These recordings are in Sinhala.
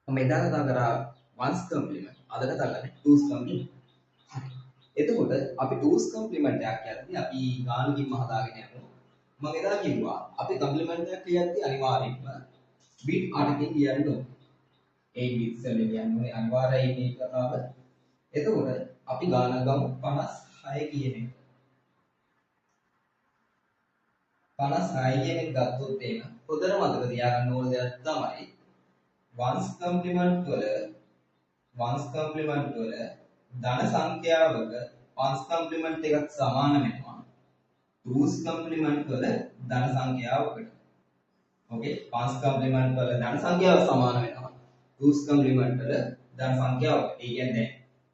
මම එදා කතා කරා ones complement. අද කතා කරන්නේ twos complement. හරි. එතකොට අපි twos complement එකක් කියද්දී අපි ගානකින්ම හදාගෙන යනවා. මම එදා කිව්වා අපි complement එකක් කියද්දී අනිවාර්යයෙන්ම bit 8කින් ලියන්න ඕනේ. 8 bits වලින් ලියන්න ඕනේ අනිවාර්යයි මේ කතාව. එතකොට අපි ගානක් ගමු 56 කියන එක. 56 කියන එක ගත්තොත් එහෙම හොඳට මතක තියාගන්න ඕන දෙයක් තමයි ones complement වල ධන සංඛ්‍යාවක ones complement එකත් සමාන වෙනවා twos complement වල ධන සංඛ්‍යාවකට. ඕකේ ones complement වල ධන සංඛ්‍යාව සමාන වෙනවා twos complement වල ධන සංඛ්‍යාවකට. ඒ කියන්නේ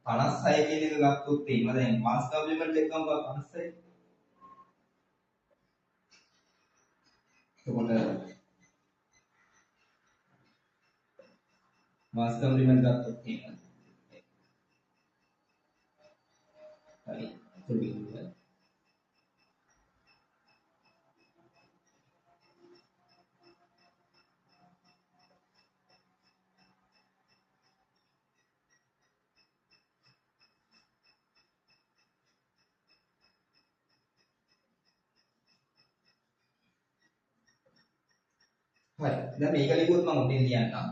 56 කියන එක ගත්තොත් එහෙම දැන් ones complement එක ගමු 56. එතකොට ones complement ගත්තොත් එහෙම හරි තුබින්ද හරි දැන් මේක ලියුවොත් මම උඩින් ලියන්නම්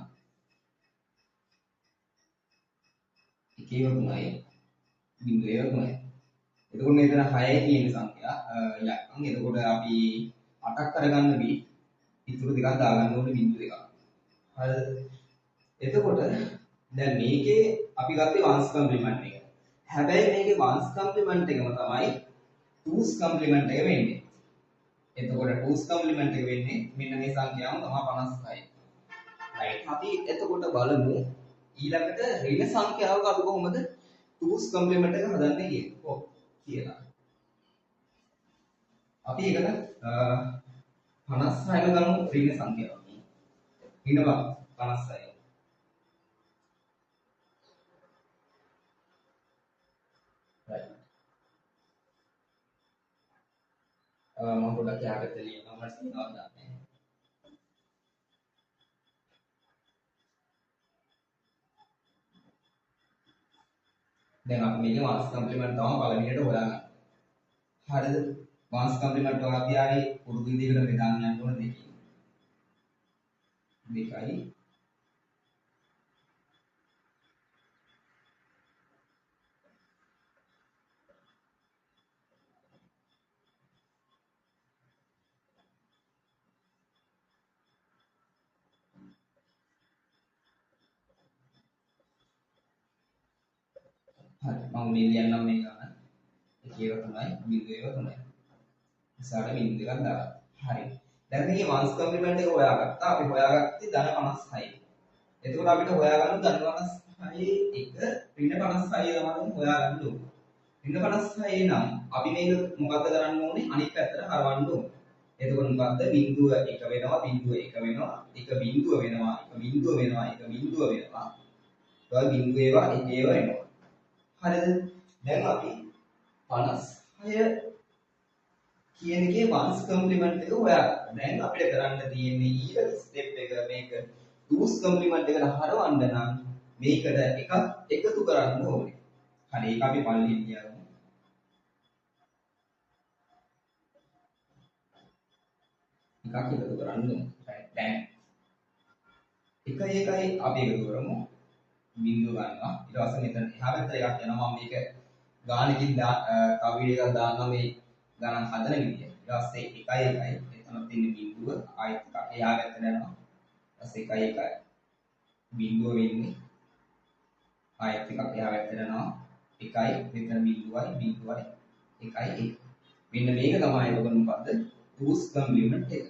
එකේ වතුනයි බිංදුවේ වතුනයි. එතකොට මෙතන 6 තියෙන සංඛ්‍යා ඉලක්කම්. එතකොට අපි 8ක් කරගන්න බී ඉතුරු දෙකක් දාගන්න ඕනේ බිංදු දෙකක්. හරිද? එතකොට දැන් මේකේ අපි ගත්තේ ones complement එක. හැබැයි මේකේ ones complement එකම තමයි twos complement එක වෙන්නේ. එතකොට twos complement එක වෙන්නේ මෙන්න මේ සංඛ්‍යාව තමයි 56. right. අපි එතකොට බලමු ඊළඟට ඍණ සංඛ්‍යාවක අපි කොහොමද twos complement එක හදන්නේ කියලා. අපි ඒකට 56ම ගමු ඍණ සංඛ්‍යාව. ඍණ 56. right. මම පොඩ්ඩක් යාකට ලියනවා මට සිනවද නැහැ. දැන් අපි මේකේ ones complement තමයි පළවෙනියට හොයාගන්න. හරිද? ones complement එක අපි ආයේ පුරුදු විදිහකට බෙදාගෙන යන්න ඕන දෙකකින්. දෙකයි හරි මම මේ ලියන්නම් මේ ගන්න. එකේව තමයි බිංදුවේව තමයි. ඉස්සරහට බිංදු දෙකක් දාගන්න. හරි. දැන් මේ ones complement එක හොයාගත්තා. අපි හොයාගත්තේ ධන 56. එතකොට අපිට හොයාගන්න ධන 56 එක ඍණ 56 තමයි හොයාගන්න ඕනේ. ඍණ 56 නම් අපි මේක මොකද්ද කරන්න ඕනේ? අනිත් පැත්තට හරවන්න ඕනේ. එතකොට මොකද්ද? බිංදුව 1 වෙනවා, බිංදුව 1 වෙනවා, 1 බිංදුව වෙනවා, 1 බිංදුව වෙනවා, 1 බිංදුව වෙනවා. ඒවා බිංදුව ඒවා එකේව වෙනවා. හරිද? දැන් අපි 56 කියන එකේ ones complement එක හොයාගත්තා. දැන් අපිට කරන්න තියෙන්නේ ඊළඟ ස්ටෙප් එක මේක twos complement එකට හරවන්න නම් මේකට එකක් එකතු කරන්න ඕනේ. හරි ඒක අපි පල්ලෙන් කියමු. එකක් එකතු කරන්න ඕනේ. දැන් 1 අපි එකතු කරමු. බිංදුව ගන්නවා. ඊට පස්සේ මෙතන එහා පැත්තට එකක් යනවා. මම මේක ගානකින් තව වීඩියෝ එකක් දාන්නම් මේ ගණන් හදන විදිය. ඊට පස්සේ 1 එතන තියෙන බිංදුව ආයෙත් එකක් එහා පැත්තට යනවා. ඊට පස්සේ 1 බිංදුව වෙන්නේ ආයෙත් එකක් එහා පැත්තට යනවා. 1 මෙතන බිංදුවයි 1 1. මෙන්න මේක තමයි එතකොට මොකද්ද? twos complement එක.